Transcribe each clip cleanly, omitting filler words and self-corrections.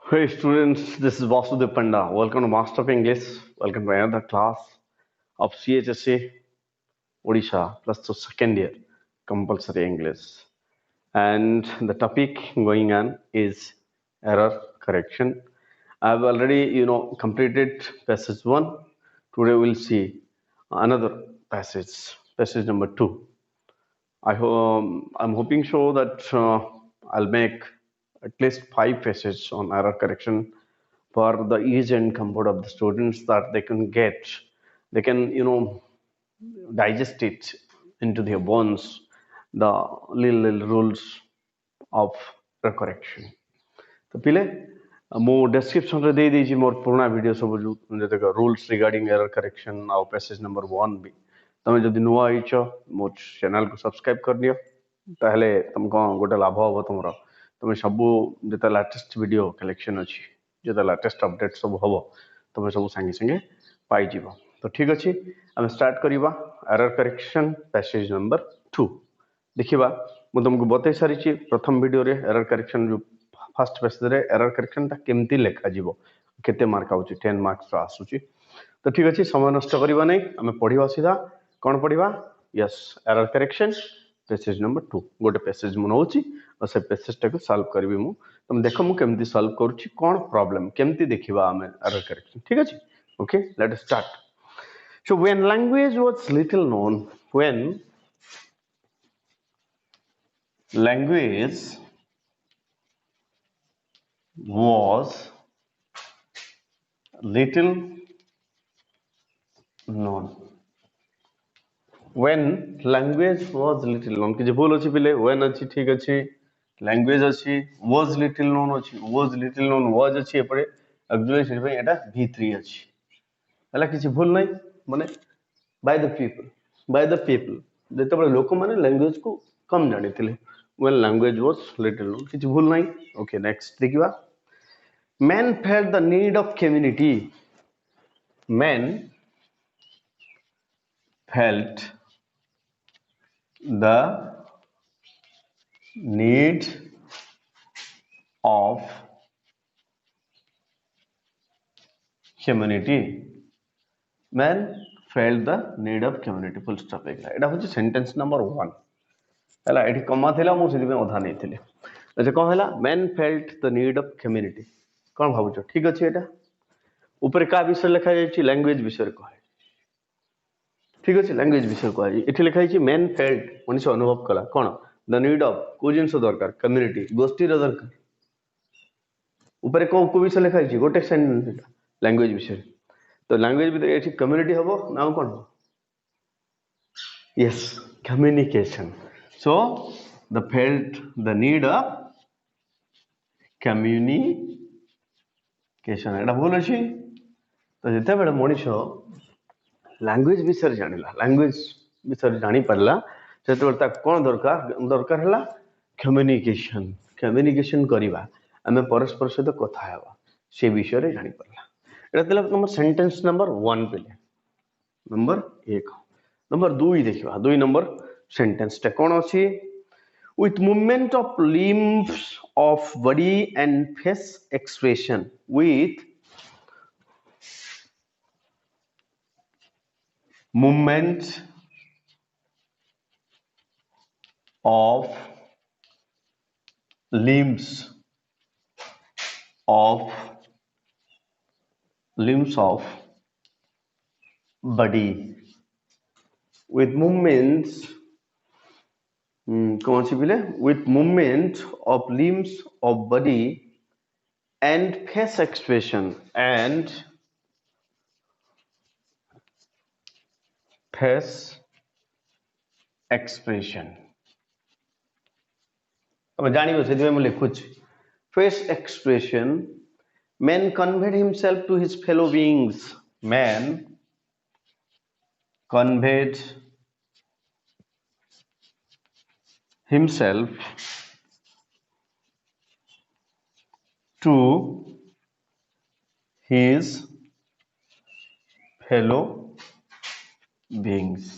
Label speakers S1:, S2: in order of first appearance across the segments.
S1: Hey students, this is Vasudev Panda. Welcome to Master of English. Welcome to another class of CHSA Odisha plus the second year compulsory English. And the topic going on is error correction. I've already, completed passage 1. Today we'll see another passage number 2. I'm hoping so that I'll make at least 5 passages on error correction for the ease and comfort of the students that they can digest it into their bones, the little rules of error correction. तो पिले मो description रे दे दीजिए मोर पुराना video सब जो जते rules regarding error correction ଆଉ passage number 1 भी तमे जदि नुआ आइछ मो चैनल को सब्सक्राइब कर दियो ताहले तुमको गोटे लाभ हो तुमरो तुम सब जते लेटेस्ट वीडियो कलेक्शन अछि जते लेटेस्ट अपडेट सब हो तुम सब संगे संगे पाई जीवो तो ठीक अछि हम स्टार्ट करिबा एरर करेक्शन पैसेज नंबर 2 देखिबा मु तुमको बतै सारी छी प्रथम वीडियो रे एरर करेक्शन जो फर्स्ट पैसेज रे एरर करेक्शन ता केमती लेखा जीवो केते मार्क आउची 10 मार्क्स रा आसुची तो ठीक अछि समय नष्ट करिबा नै हम पढिबा सीधा कोन पढिबा yes error correction passage number 2 गोटे पैसेज मु नउची और से पैसेज टा को सॉल्व करबी मु तुम देखो मु केमती सॉल्व करूची कोन प्रॉब्लम केमती देखिबा हम एरर करेक्शन ठीक अछि okay let us start so when language was little known when language was little known when language was little known कि भूल अछि पिले when अछि ठीक अछि language अछि was little known अछि was little known was अछि एपरे एक्चुअली भाई एटा v3 अछि हला किछि भूल नै माने by the people जेते बळे लोक माने लैंग्वेज को कम जानिथिले when language was little known किछि भूल नै ओके नेक्स्ट देखिबा men felt the need of community men felt the need of community men felt the need of community full stop एटा होची sentence number 1 हला एठी कमा थिला मु सिधि में अधा नै थिले अच्छा कोन हला men felt the need of community कोन भाबुछ ठीक अछि एटा ऊपर का विषय लिखा जायछि लैंग्वेज विषय को ठीक अछि लैंग्वेज विषय को एठी लिखा जायछि men felt मनुष्य अनुभव कला कोन the need of को जिंस दरकार कम्युनिटी गोष्ठी र दरकार ऊपर को विषय लिखा जायछि गोटे सेंटेंस लैंग्वेज विषय तो लैंग्वेज भी एठी कम्युनिटी हबो now cone yes communication so the felt the need of communication एटा भूल अछि तो जते बेले मनुष्य लैंग्वेज विषय जानिला लैंग्वेज विषय जानि परला सेते बेले कोन दरकार हला कम्युनिकेशन कम्युनिकेशन करिबा हमें परस्पर सहित कथा हेबा से विषय रे जानि परला एटा तले नंबर सेंटेंस नंबर 1 पेले नंबर 1 नंबर 2 देखिबा 2 नंबर सेंटेंस टा कोन अछि with movement of limbs of body and face expression with movement of limbs of body with movements कौन सी बिले with movement of limbs of body and face expression and face expression अब जानिबो सेदिमे मु लिखुछ face expression man conveyed himself to his fellow beings man conveyed himself to his fellow beings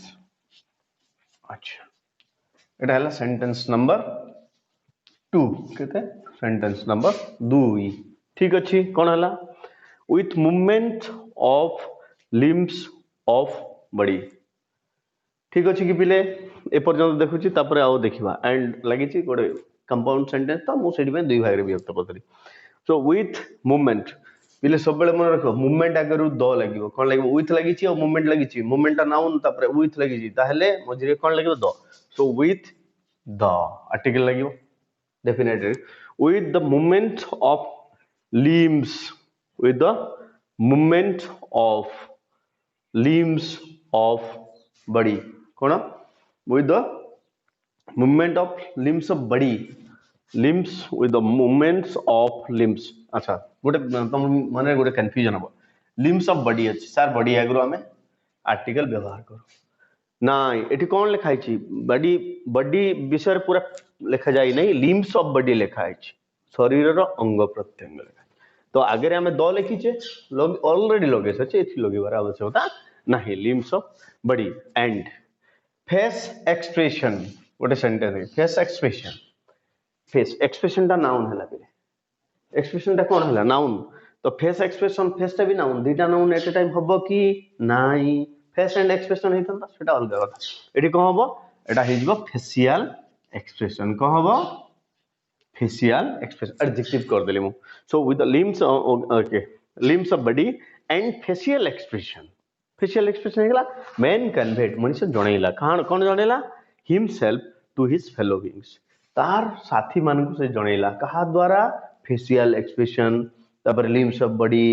S1: अच्छा एटा हला sentence number 2 केते sentence number 2 ठीक अच्छी कौन है with movement of limbs of body ठीक अच्छी कि पिले एपर्यंत देखुची तापर आउ देखिबा एंड लागिची गोटे कंपाउंड सेंटेंस तो मु सेठी में दुई भाग रे विभक्त करतली सो विथ मूवमेंट पिले सब बेले मन रखो मूवमेंट आगरु द लागिवो कोन लागिवो विथ लागिची और मूवमेंट लागिची मूवमेंट ता नाउन तापर विथ लागिची ताहले मझिरे कोन लागिवो the so with the article लागिवो definitely with the movement of limbs with the movement of limbs of body कौन with the movement of limbs of body limbs with the movements of limbs अच्छा गोटे तुम मन गोटे confusion हम limbs of body अच्छी sir body आगु आम आर्टिकल व्यवहार करूँ ना ये कौन लिखाई बॉडी बॉडी विषय पूरा लिखा जाए नहीं लिम्स ऑफ बॉडी लिखाई शरीर अंग प्रत्यंग लिखा तो आगे आम द लिखीचे ऑलरेडी लगे सारे ये लगेबार आवश्यकता नहीं limbs of body and face expression गोटे सेंटेंस फेस एक्सप्रेशन टा नाउन है एक्सप्रेशन टा कौन है नाउन तो फेस एक्सप्रेशन फेस टा भी नाउन दुईटा नाउन एट ए टाइम हम कि नाई फेस एंड एक्सप्रेशन होता सेटा अलग कथा ये कौन हम एटा हो फेसियल एक्सप्रेशन कौन हम फेसियल एक्सप्रेशन एडजेक्टिव कर देली मु so with the limbs okay limbs of body and facial expression हेगला मैन कन्वेट मनुष्य जणैला कौन जणैला himself to his fellow beings तार साथी मानकु से जणैला कहा द्वारा फेसियल एक्सप्रेशन तापर लिम्स ऑफ बॉडी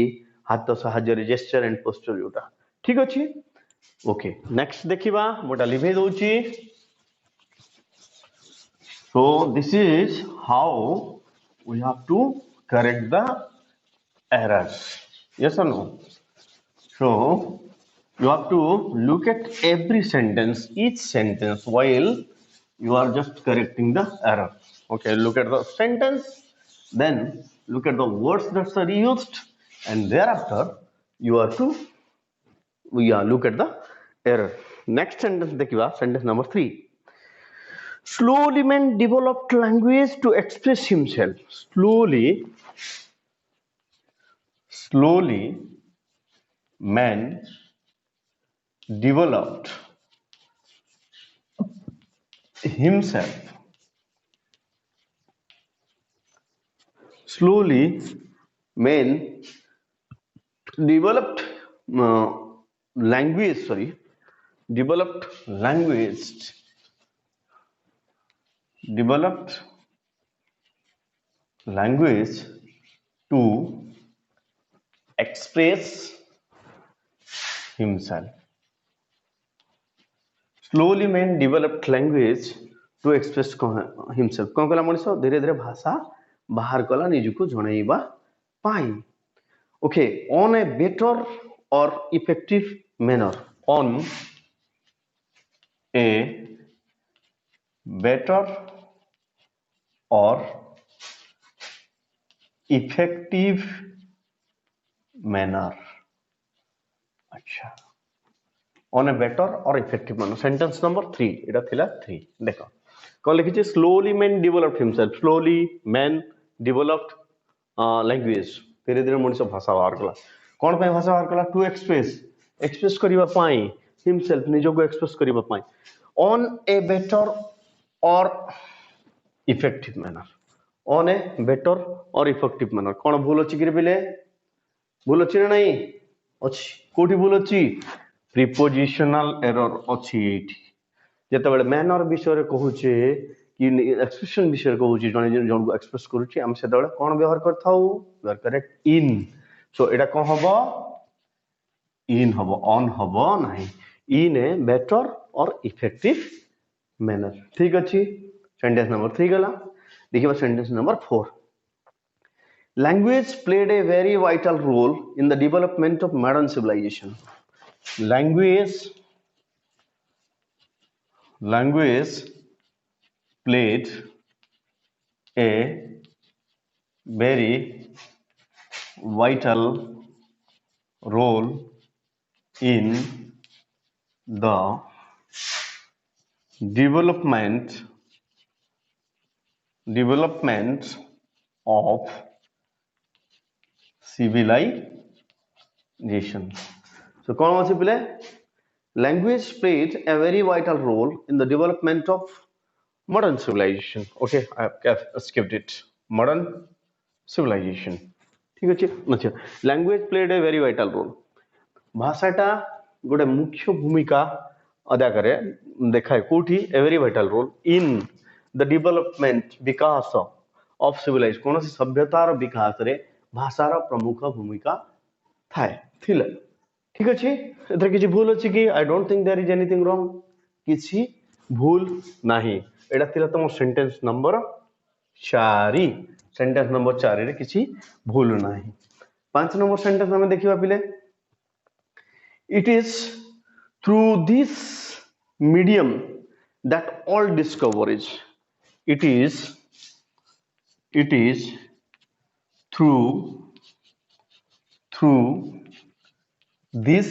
S1: हाथ सहायरे जेस्चर एंड पोस्चर जोटा ठीक अछि ओके नेक्स्ट देखिबा मोटा live Dochi so this is how we have to correct the errors yes or no so you have to look at every sentence each sentence while you are just correcting the error okay look at the sentence then look at the words that are used and thereafter you are to look at the error next sentence देखिबा sentence number 3 slowly man developed language to express himself slowly man developed himself slowly man developed developed language to express himself slowly man developed language to express himself कौन कला मनुष्य धीरे धीरे भाषा बाहर कला निजुको जणाइबा पाई okay on a better or effective manner on a better or effective manner अच्छा on a better or effective manner sentence number 3 एटा थिला 3 देखो कौन लिखी slowly man developed himself slowly man developed language धीरे धीरे मनुष्य भाषा बाहर कला कौन पे भाषा बाहर कला टू एक्सप्रेस करिबा पाई हिमसेल्फ निजो को एक्सप्रेस करिबा पाई on a better or effective manner on a better or effective manner कौन भूल अछि कि बिले भूल अछि ना नहीं अछि कोठी भूल अछि प्रीपोजिशनल एरर अछि एठी जेते बेले मैनर विषय रे कहूचे कि एक्सप्रेशन विषय कहूची जने जन को एक्सप्रेस करूची हम से बेले कोन व्यवहार करथाउ व्यवहार करेक्ट इन सो एटा कोन हबो इन हबो ऑन हबो नाही इन ए बेटर और इफेक्टिव मैनर ठीक अछि सेंटेंस नंबर 3 गला देखिबा sentence number 4 language played a very vital role in the development of modern civilization language played a very vital role in the development of civilization. So कौन अच्छे पिले language played a very vital role in the development of modern civilization. Okay, I've skipped it. Modern civilization. ठीक ଅଛି अच्छा language played a very vital role. भाषाटा गोटे मुख्य भूमिका अदा करे देखाए कोठी a very vital role in the development विकास ऑफ सिविलाइज कौन सभ्यतार विकास रे भाषार प्रमुख भूमिका थाए थिले ठीक अछि एथरे किछि भूल अछि कि I don't think there is anything wrong किछि भूल नाही एटा थिला तम सेंटेंस नंबर 4 सेंटेंस नंबर 4 रे किछि भूल नाही 5 नंबर सेंटेंस हम देखिबा पिले it is through this medium that all discoveries it is through this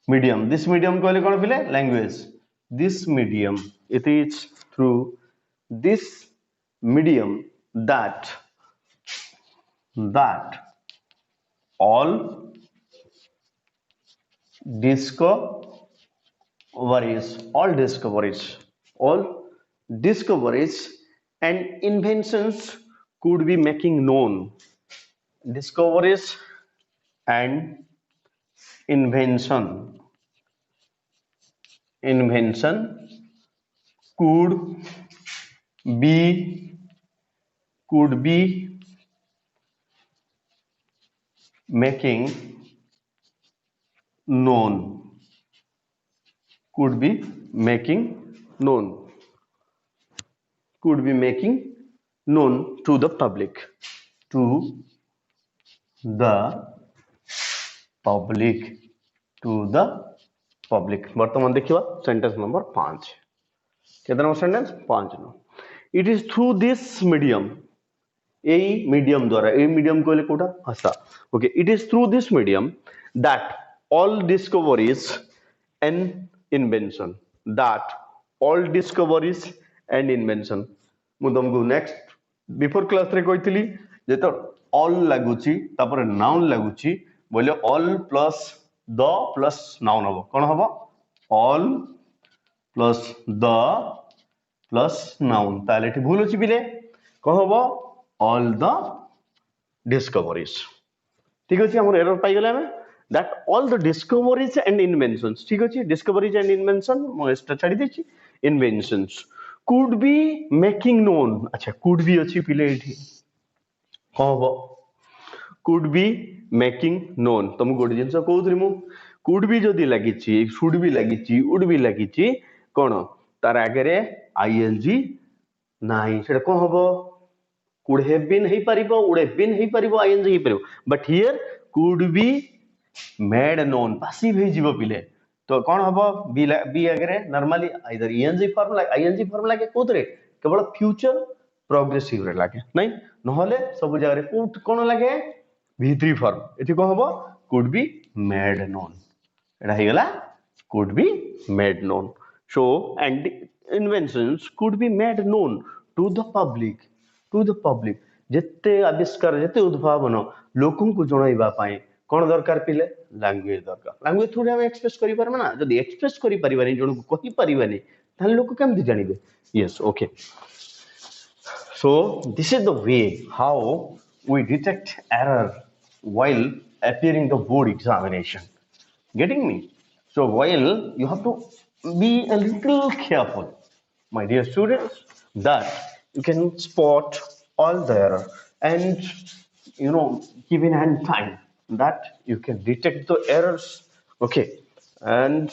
S1: medium कहले कोन पिले language this medium it is through this medium that all all discoveries and inventions could be making known discoveries and invention could be making known could be making known to the public वर्तमान देखिवा sentence number 5 केतना number sentence 5 no it is through this medium एई medium द्वारा a medium कहले कोटा भाषा okay it is through this medium that all discoveries and invention मु तुमको next before class रे कहितली जे तो all लागुची तापर नाउन लागुची बोले all plus the plus noun हबो कोन हबो all plus the plus noun ताले एठी भूल अछि बिले कोन हबो all the discoveries ठीक अछि हमर एरर पाइ गेला हमें that all the discoveries and inventions ठीक अछि discoveries and invention मो एस्टा छाडी देछि inventions could be making known अच्छा could be अछि पिले एठी कहबो could be making known तुम गोडी जिंस कहउथि मु could be जदी लागिछि should be लागिछि would be लागिछि कोन तार आगे रे ing नाही सेटा को हबो could have been hey परिबो would have been hey परिबो ing hey परिबो but here could be made known passive हे जीवो पिले तो कोन हबो बी आगे रे नॉर्मली आइदर ing फॉर्म लागे कोतरे केवल फ्यूचर प्रोग्रेसिव रे लागे नै नहले सब जगह रे कोन लागे v3 फॉर्म एठी को हबो could be made known एटा हे गेला could be made known so and inventions could be made known to the public जेते आविष्कार जेते उद्भावन लोकन को जणाइबा पाए कोन दरकार पिले लैंग्वेज थ्रू हम एक्सप्रेस करि परबा ना जदी एक्सप्रेस करि परिबानी जण को कहि परिबानी ताले लोक केमति जानिबे yes okay so this is the way how we detect error while appearing the board examination getting me so while you have to be a little careful my dear students that you can spot all the error and given hand time that you can detect the errors okay and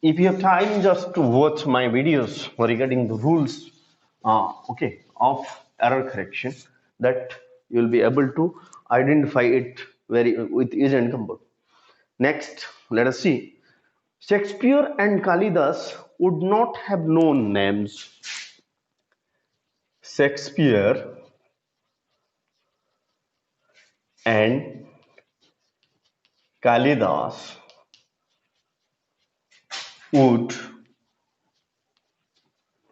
S1: if you have time just to watch my videos regarding the rules okay of error correction that you will be able to identify it very with ease and comfort next let us see Shakespeare and Kalidas would not have known names Shakespeare and Kalidas would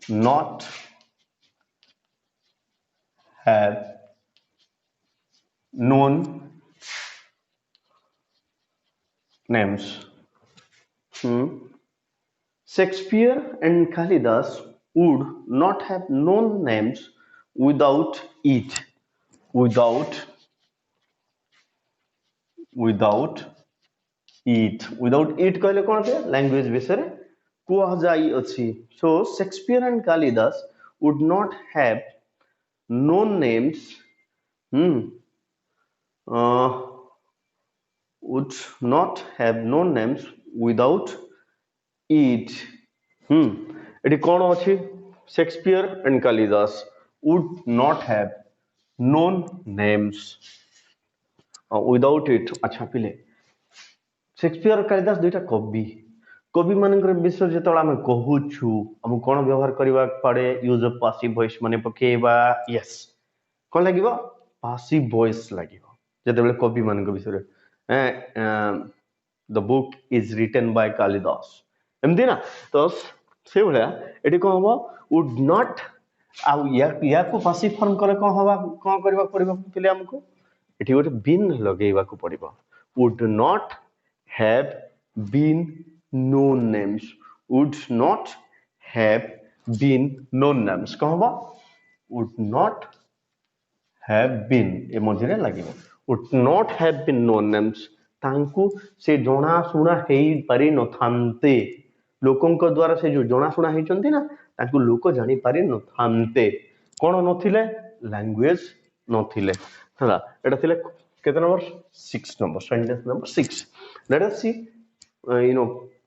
S1: not have known names. Shakespeare and Kalidas would not have known names without it. Without without it. Without it कहले कौन थे? Language विषय कुहाजाई अच्छी. So Shakespeare and Kalidas would not have known names. Uh, would not have known names without it. ଏଠି କ'ଣ ଅଛି? Shakespeare and Kalidas would not have known names without it. अच्छा पिले Shakespeare और Kalidas दुईटा कवि. कवि मानकर विषय जेतବେଳେ ଆମେ କହୁଛୁ ଆମକୁ କ'ଣ ବ୍ୟବହାର କରିବା ପଡେ? यूज ऑफ passive voice ମାନେ ପକେଇବା. yes କ'ଣ ଲାଗିବ? passive voice ଲାଗିବ ଯେତେବେଳେ କବି ମାନଙ୍କ ବିଷୟରେ the book is written by Kalidas ଏମିତି ନା. ତ ସେଇଭଳିଆ ଏଠି କ'ଣ ହବ? would not ଆଉ ୟାକୁ passive form କଲେ କ'ଣ ହବା? କ'ଣ କରିବାକୁ ପଡିବ ପିଲେ ଆମକୁ? ଏଠି ଗୋଟେ been ଲଗେଇବାକୁ ପଡିବ. would not have been known names. would not have been known names. କ'ଣ ହବ? would not have been ଏ ମଝିରେ ଲାଗିବ. would not have been known names. ତାଙ୍କୁ ସେ ଜଣାଶୁଣା ହେଇପାରି ନଥାନ୍ତେ. ଲୋକଙ୍କ ଦ୍ୱାରା ସେ ଯୋଉ ଜଣାଶୁଣା ହେଇଛନ୍ତି ନା ତାଙ୍କୁ ଲୋକ ଜାଣିପାରି ନଥାନ୍ତେ. କ'ଣ ନଥିଲେ? ଲାଙ୍ଗୁଏଜ ନଥିଲେ. ହେଲା ଏଟା ଥିଲେ କେତେ number? 6 number. Sentence number 6. Let us see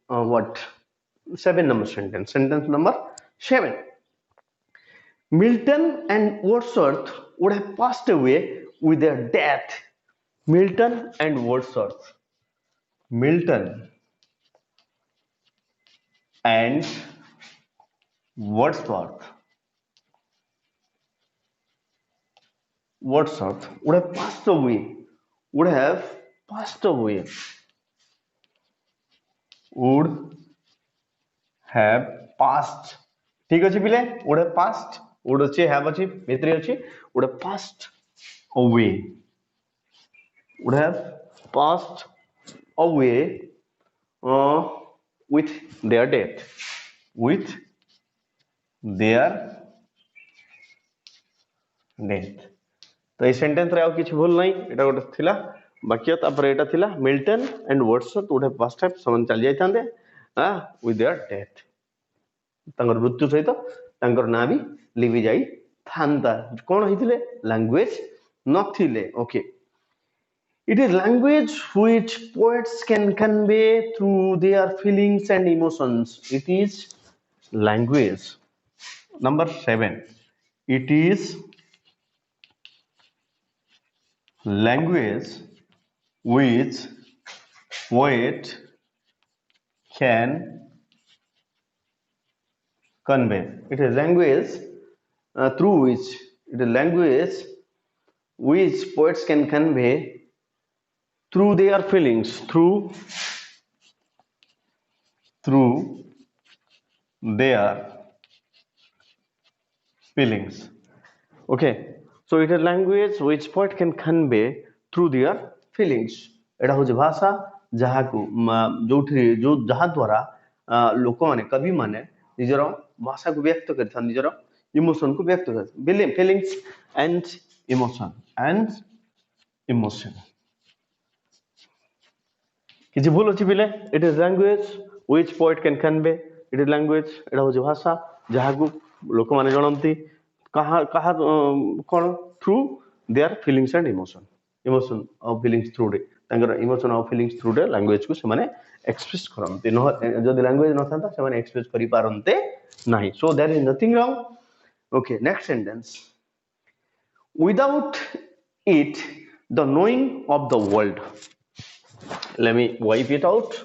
S1: what 7 number sentence. Sentence number 7. Milton and Wordsworth would have passed away with their death. Milton and Wordsworth. Milton and Wordsworth. Wordsworth would have passed away. Would have passed away. Would have passed. ठीक अच्छे पिले? would have passed. would अच्छे have अच्छे भितरी अच्छे. would have passed away. would have passed away with their death. With their death. तो ये sentence रे आउ किछि भूल नहीं. एटा गोटे थिला वाक्य. तापर एटा थिला Milton and Wordsworth would have passed away. समान चल जाई थांदे with their death. तांकर मृत्यु सहित तांकर ना भी लिवि जाई थांदा. कोन हिथिले? लैंग्वेज नथिले. Okay. It is language which poets can convey through their feelings and emotions. It is language. Number 7. It is language which poet can convey. It is language through which it is language which poets can convey through their feelings, through their feelings. Okay, so it is language which poet can convey through their feelings. एटा हो भाषा जहाँ को जो जहाँ द्वारा लोक माने कवि माने निजर भाषा को व्यक्त करता निजर इमोशन को व्यक्त करता. feelings and emotion. किसी भूल अच्छी पिले? It is language which poet can convey. It is language एटा हो भाषा जहाँ को लोक माने जानती कहा कौन through their feelings and emotion of feelings through it. तांकर emotion of feelings through the language को से माने express करते. न जो language न था से माने express करी पारंते नहीं. So there is nothing wrong. Okay, next sentence. Without it, the knowing of the world. Let me wipe it out.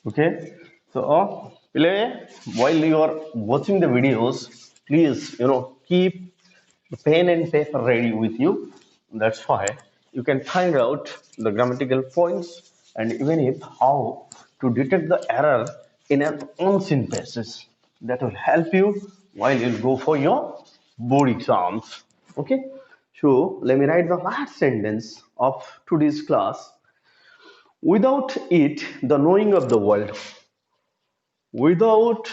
S1: Okay, so while you are watching the videos, please keep the pen and paper ready with you. That's why you can find out the grammatical points and even if how to detect the error in an unseen passage. That will help you while you go for your board exams. Okay, so let me write the last sentence of today's class. Without it, the knowing of the world. Without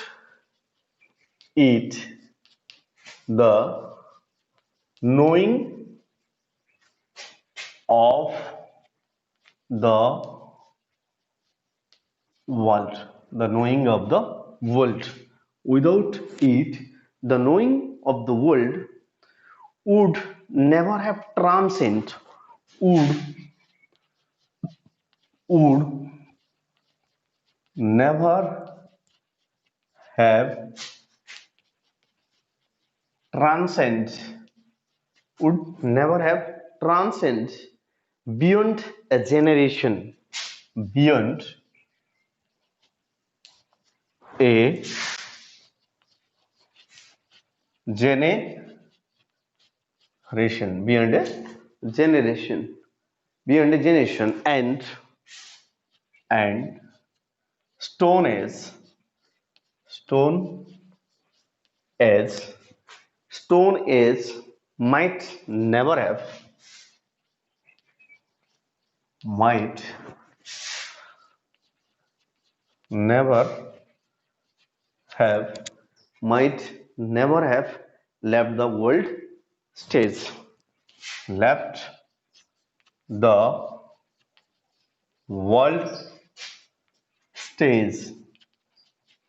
S1: it, the knowing of the world. The knowing of the world. Without it, the knowing of the world would never have transcended, would would never have transcend would never have transcend beyond a generation, beyond a generation, beyond a generation, beyond a generation. And stone age, stone age, stone age might never have, might never have, might never have left the world stage, left the world stage.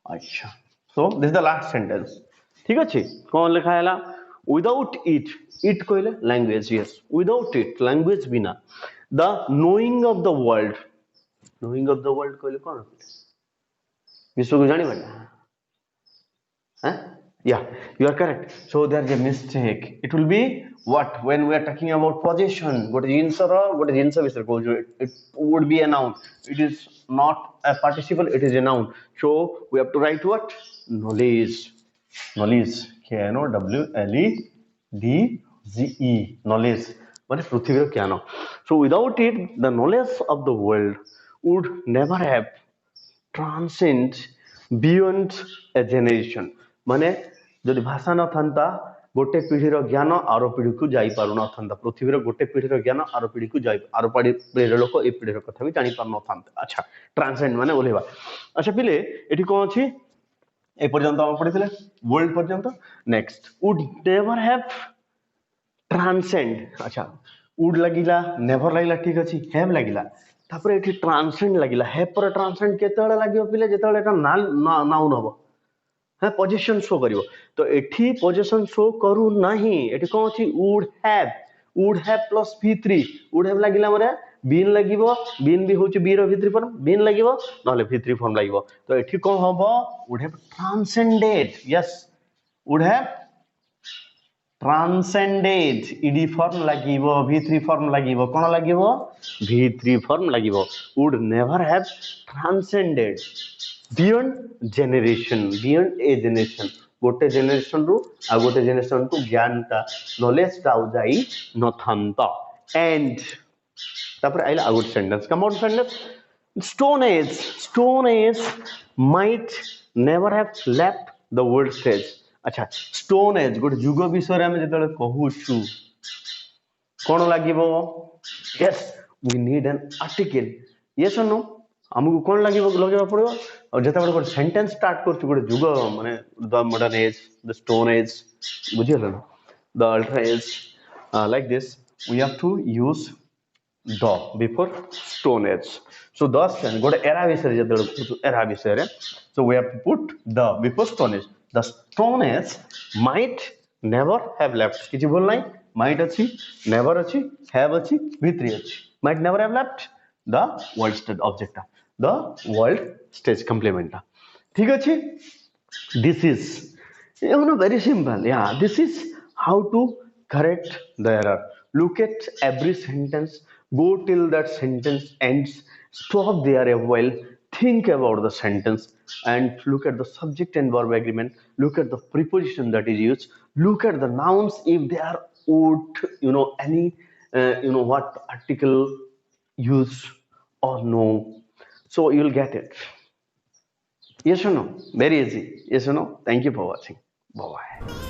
S1: अच्छा, so this is the last sentence. ठीक अच्छे कौन लिखा है without it, it कहले language, yes, without it language बिना, the knowing of the world, knowing of the world कहले कौन विश्व को जानी बना. Huh? Yeah, you are correct. So there is a mistake. It will be what when we are talking about possession. What is answer? What is answer? It would be a noun. It is not a participle. It is a noun. So we have to write what? Knowledge. Knowledge. K-N-O-W-L-E-D-G-E. Knowledge. What is पृथ्वी का ज्ञान? So without it, the knowledge of the world would never have transcend beyond a generation. माने जदि भाषा न थांता गोटे पीढ़ीर ज्ञान are पीढ़ी को जाई पारु न थांता. पृथ्वीर गोटे पीढ़ीर ज्ञान आर पीढ़ी को जाई आर पीढ़ीर लोक ए पीढ़ीर कथा भी जानि पार न थांते. अच्छा, ट्रांसेंड माने ओलेवा. अच्छा पिले एठी कोन अछि ए पर्यंत हम पढिथिले वर्ल्ड पर्यंत. Next would never have transcend. अच्छा, वुड लागिला नेवर लागिला ठीक अछि, हैव लागिला तापर एठी ट्रांसेंड लागिला. हैव पर ट्रांसेंड केतेबेले लागियो पिले जेतेबेले एटा नाउन हबो. हाँ, पोजिशन शो करिवो. तो एठी पोजिशन शो करू नाही. एठी कोन अछि would have plus v3. Would have लागिला मरे बीन लागिवो. बीन भी होची बी रो v3 फॉर्म. बीन लागिवो नले v3 फॉर्म लागिवो. तो एठी कोन हबो would have transcended. Yes, would have transcended. ed form लागिवो, v3 फॉर्म लागिवो. कोन लागिवो v3 फॉर्म लागिवो. Would never have transcended beyond generation, beyond a generation. गोटे generation रु आ गोटे generation को ज्ञान ता knowledge ता जाई न थांता. And तापर आइला आ गोटे sentence. Come on sentence. Stone age might never have left the world stage. अच्छा, stone age गोटे युग विषय रे हम जेतले कहूछु कोन लागिवो. Yes, we need an article. Yes or no? हमको कौन लगे पड़ो. और जते बड़े सेंटेंस स्टार्ट कर गोटे जुग माने the modern age, the stone age, बुझिए ना, the ultra age, like this we have to use the before stone age. So the stand गोटे एरा विषय जते एरा विषय रे, so we have to put the before stone age. The stone age might never have left. किछि बोल नाही. Might अछि, never अछि, हैव अछि, v3 अछि. Might never have left the world state object, the world stage complement. ठीक अच्छे. This is very simple. Yeah, this is how to correct the error. Look at every sentence, go till that sentence ends, stop there a while, think about the sentence, and look at the subject and verb agreement. Look at the preposition that is used. Look at the nouns if they are would any what article use or no. So you'll get it. Yes or no? Very easy. Yes or no? Thank you for watching. Bye bye.